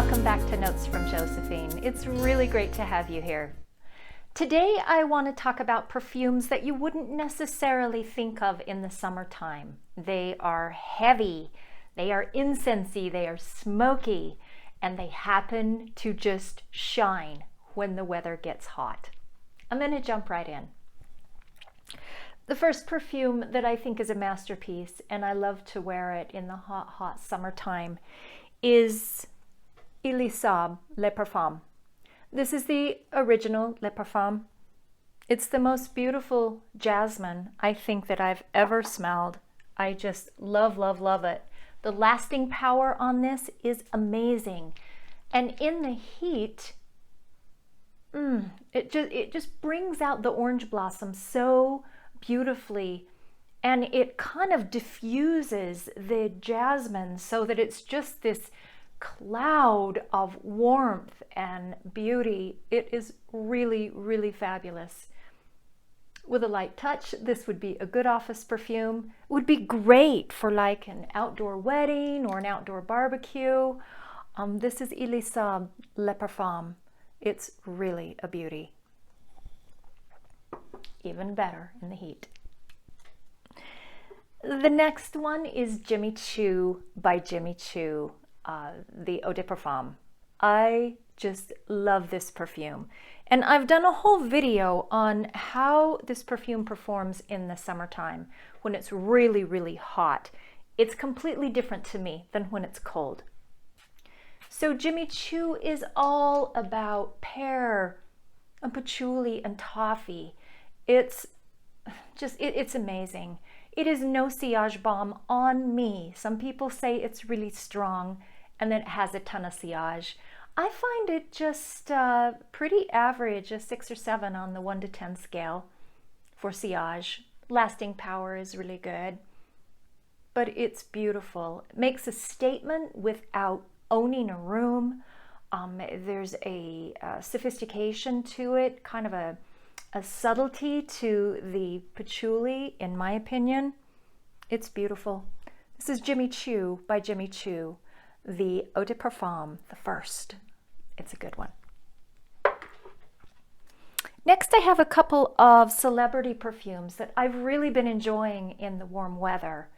Welcome back to Notes from Josephine. It's really great to have you here. Today I want to talk about perfumes that you wouldn't necessarily think of in the summertime. They are heavy, they are incensey, they are smoky, and they happen to just shine when the weather gets hot. I'm going to jump right in. The first perfume that I think is a masterpiece, and I love to wear it in the hot, hot summertime, is Elie Saab Le Parfum. This is the original Le Parfum. It's the most beautiful jasmine I think that I've ever smelled. I just love, love, love it. The lasting power on this is amazing. And in the heat, it just brings out the orange blossom so beautifully, and it kind of diffuses the jasmine so that it's just this cloud of warmth and beauty. It is really, really fabulous. With a light touch, this would be a good office perfume. It would be great for like an outdoor wedding or an outdoor barbecue. This is Elie Saab Le Parfum. It's really a beauty. Even better in the heat. The next one is Choo by Choo, the Eau de Parfum. I just love this perfume. And I've done a whole video on how this perfume performs in the summertime when it's really, really hot. It's completely different to me than when it's cold. So Choo is all about pear and patchouli and toffee. It's amazing. It is no sillage bomb on me. Some people say it's really strong and then it has a ton of sillage. I find it just pretty average, a 6 or 7 on the 1 to 10 scale for sillage. Lasting power is really good, but it's beautiful. It makes a statement without owning a room. There's a sophistication to it, kind of a subtlety to the patchouli, in my opinion. It's beautiful. This is Choo by Choo, the Eau de Parfum, the first. It's a good one. Next, I have a couple of celebrity perfumes that I've really been enjoying in the warm weather.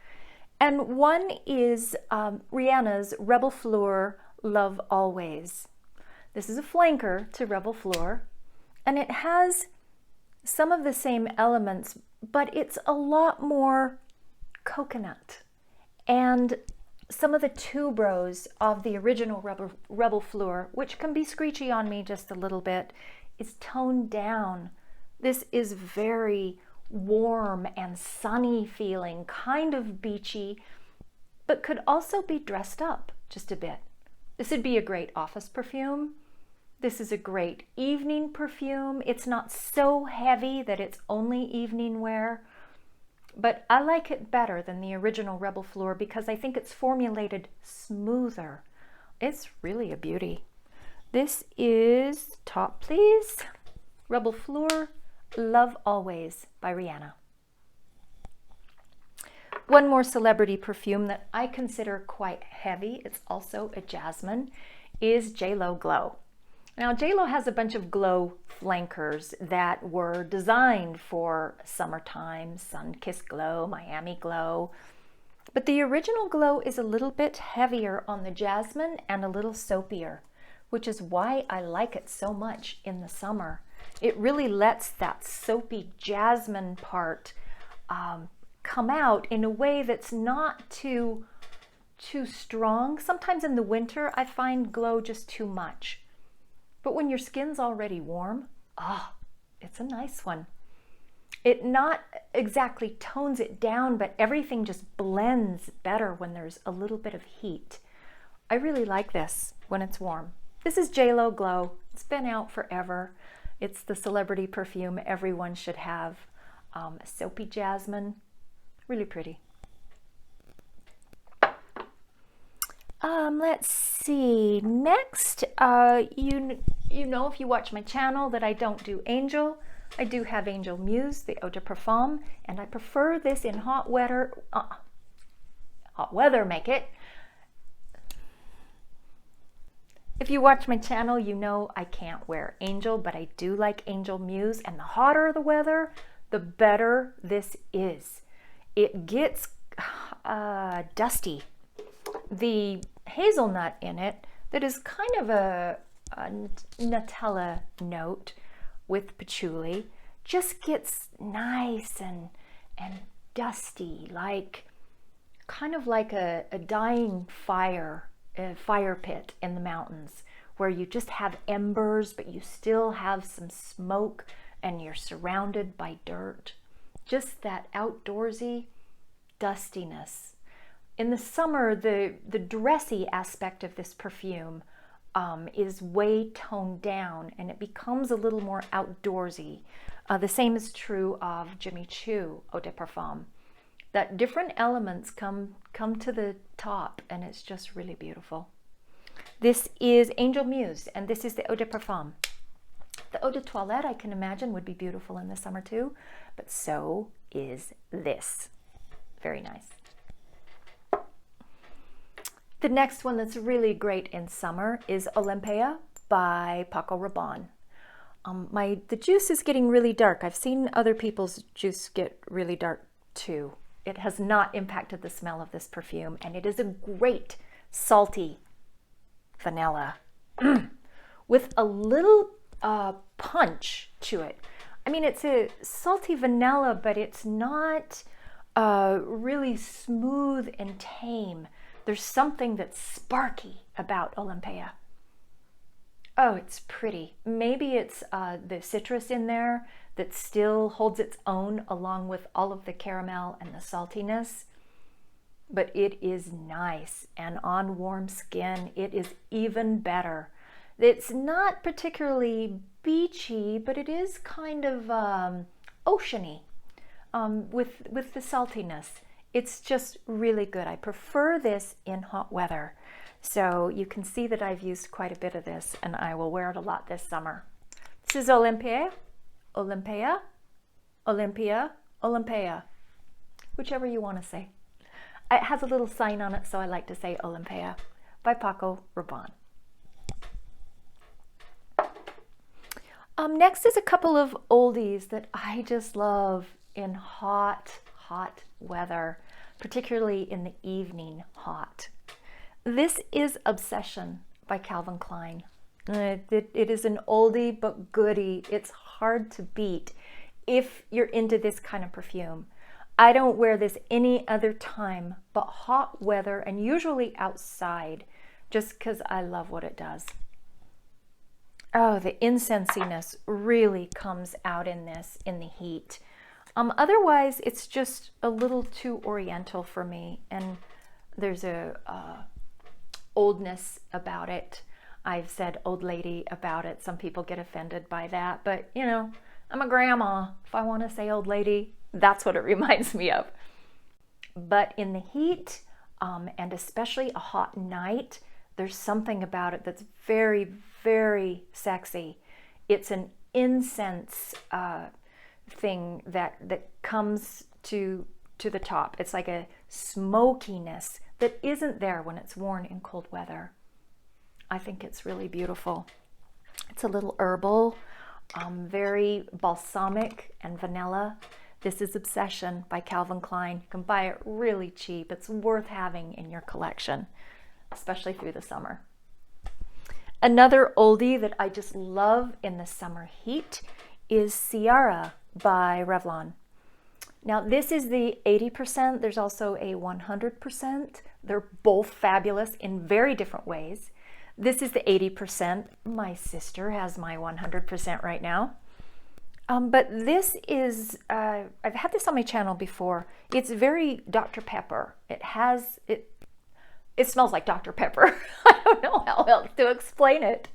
And one is Rihanna's Reb'l Fleur Love Always. This is a flanker to Reb'l Fleur, and it has some of the same elements, but it's a lot more coconut. And some of the tuberose of the original Reb'l Fleur, which can be screechy on me just a little bit, is toned down. This is very warm and sunny feeling, kind of beachy, but could also be dressed up just a bit. This would be a great office perfume. This is a great evening perfume. It's not so heavy that it's only evening wear, but I like it better than the original Reb'l Fleur because I think it's formulated smoother. It's really a beauty. This is, top please, Reb'l Fleur Love Always by Rihanna. One more celebrity perfume that I consider quite heavy, it's also a jasmine, is JLo Glow. Now, JLo has a bunch of glow flankers that were designed for summertime, sun-kissed glow, Miami glow. But the original glow is a little bit heavier on the jasmine and a little soapier, which is why I like it so much in the summer. It really lets that soapy jasmine part come out in a way that's not too strong. Sometimes in the winter, I find glow just too much. But when your skin's already warm, it's a nice one. It not exactly tones it down, but everything just blends better when there's a little bit of heat. I really like this when it's warm. This is JLo Glow. It's been out forever. It's the celebrity perfume everyone should have. Soapy jasmine, really pretty. Let's see. Next, you know if you watch my channel that I don't do Angel. I do have Angel Muse, the Eau de Parfum, and I prefer this in hot weather. Hot weather make it. If you watch my channel, you know I can't wear Angel, but I do like Angel Muse, and the hotter the weather, the better this is. It gets dusty. The hazelnut in it, that is kind of a Nutella note with patchouli, just gets nice and dusty, like kind of like a dying fire pit in the mountains, where you just have embers but you still have some smoke and you're surrounded by dirt. Just that outdoorsy dustiness. In the summer, the dressy aspect of this perfume is way toned down, and it becomes a little more outdoorsy. The same is true of Jimmy Choo Eau de Parfum. That different elements come to the top, and it's just really beautiful. This is Angel Muse, and this is the Eau de Parfum. The Eau de Toilette, I can imagine, would be beautiful in the summer too, but so is this. Very nice. The next one that's really great in summer is Olympea by Paco Rabanne. The juice is getting really dark. I've seen other people's juice get really dark too. It has not impacted the smell of this perfume, and it is a great salty vanilla with a little punch to it. I mean, it's a salty vanilla, but it's not really smooth and tame. There's something that's sparky about Olympea. Oh, it's pretty. Maybe it's the citrus in there that still holds its own along with all of the caramel and the saltiness. But it is nice, and on warm skin, it is even better. It's not particularly beachy, but it is kind of oceany with the saltiness. It's just really good. I prefer this in hot weather. So you can see that I've used quite a bit of this, and I will wear it a lot this summer. This is Olympea, Olympea, Olympea, Olympea, whichever you want to say. It has a little sign on it, so I like to say Olympea by Paco Rabanne. Next is a couple of oldies that I just love in hot weather, particularly in the evening hot. This is Obsession by Calvin Klein. It is an oldie but goodie. It's hard to beat if you're into this kind of perfume. I don't wear this any other time but hot weather, and usually outside, just because I love what it does. Oh, the incensiness really comes out in this in the heat. Otherwise, it's just a little too oriental for me, and there's a oldness about it. I've said old lady about it. Some people get offended by that, but you know, I'm a grandma. If I want to say old lady, that's what it reminds me of. But in the heat, and especially a hot night, there's something about it that's very, very sexy. It's an incense thing that comes to the top. It's like a smokiness that isn't there when it's worn in cold weather. I think it's really beautiful. It's a little herbal, very balsamic and vanilla. This is Obsession by Calvin Klein. You can buy it really cheap. It's worth having in your collection, especially through the summer. Another oldie that I just love in the summer heat is Ciara by Revlon. Now this is the 80%. There's also a 100%. They're both fabulous in very different ways. This is the 80%. My sister has my 100% right now. But this is, I've had this on my channel before. It's very Dr. Pepper. It smells like Dr. Pepper. I don't know how else to explain it.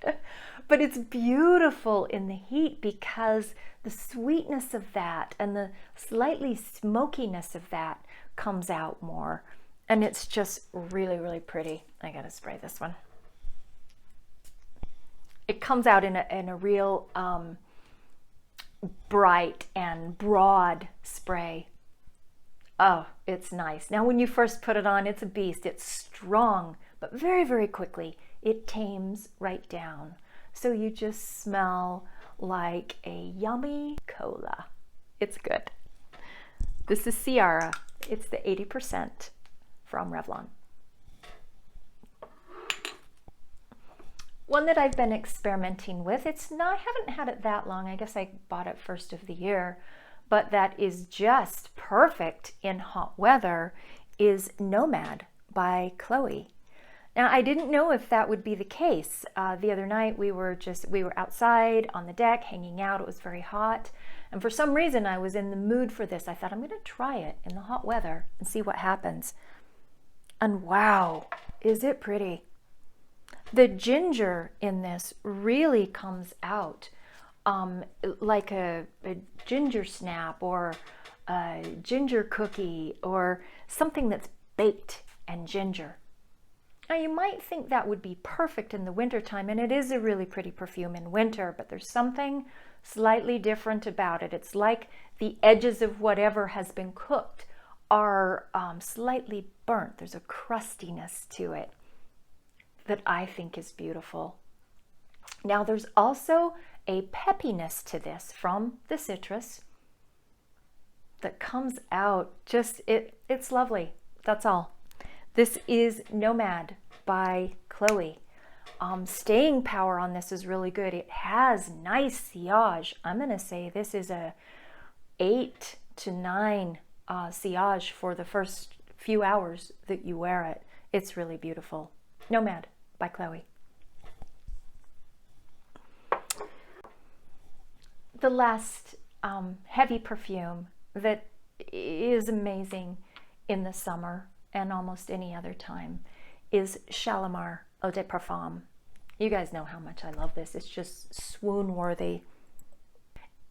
But it's beautiful in the heat because the sweetness of that and the slightly smokiness of that comes out more. And it's just really, really pretty. I gotta spray this one. It comes out in a real bright and broad spray. Oh, it's nice. Now when you first put it on, it's a beast. It's strong, but very, very quickly it tames right down. So you just smell like a yummy cola. It's good. This is Ciara. It's the 80% from Revlon. One that I've been experimenting with, I haven't had it that long. I guess I bought it first of the year, but that is just perfect in hot weather, is Nomade by Chloe. Now, I didn't know if that would be the case. The other night we were outside on the deck hanging out. It was very hot. And for some reason I was in the mood for this. I thought I'm going to try it in the hot weather and see what happens. And wow, is it pretty. The ginger in this really comes out like a ginger snap or a ginger cookie or something that's baked and ginger. Now you might think that would be perfect in the wintertime, and it is a really pretty perfume in winter, but there's something slightly different about it. It's like the edges of whatever has been cooked are slightly burnt. There's a crustiness to it that I think is beautiful. Now there's also a peppiness to this from the citrus that comes out. It's lovely. That's all. This is Nomade by Chloe. Staying power on this is really good. It has nice sillage. I'm going to say this is a 8 to 9 sillage for the first few hours that you wear it. It's really beautiful. Nomade by Chloe. The last heavy perfume that is amazing in the summer and almost any other time is Shalimar EdP. You guys know how much I love this. It's just swoon worthy.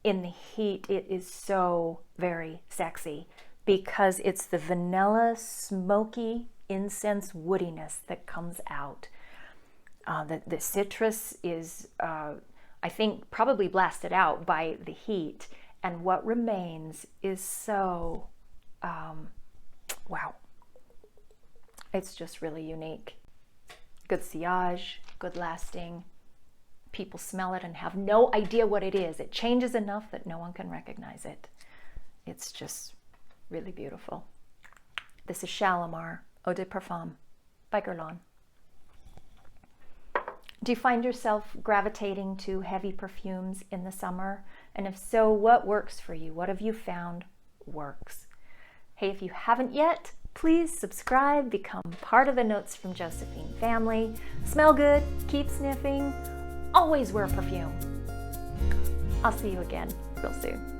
In the heat, it is so very sexy because it's the vanilla, smoky, incense woodiness that comes out. The citrus is, I think, probably blasted out by the heat, and what remains is so, wow. It's just really unique. Good sillage, good lasting. People smell it and have no idea what it is. It changes enough that no one can recognize it. It's just really beautiful. This is Shalimar EdP by Guerlain. Do you find yourself gravitating to heavy perfumes in the summer? And if so, what works for you? What have you found works? Hey, if you haven't yet, please subscribe, become part of the Notes from Josephine family. Smell good, keep sniffing, always wear perfume. I'll see you again real soon.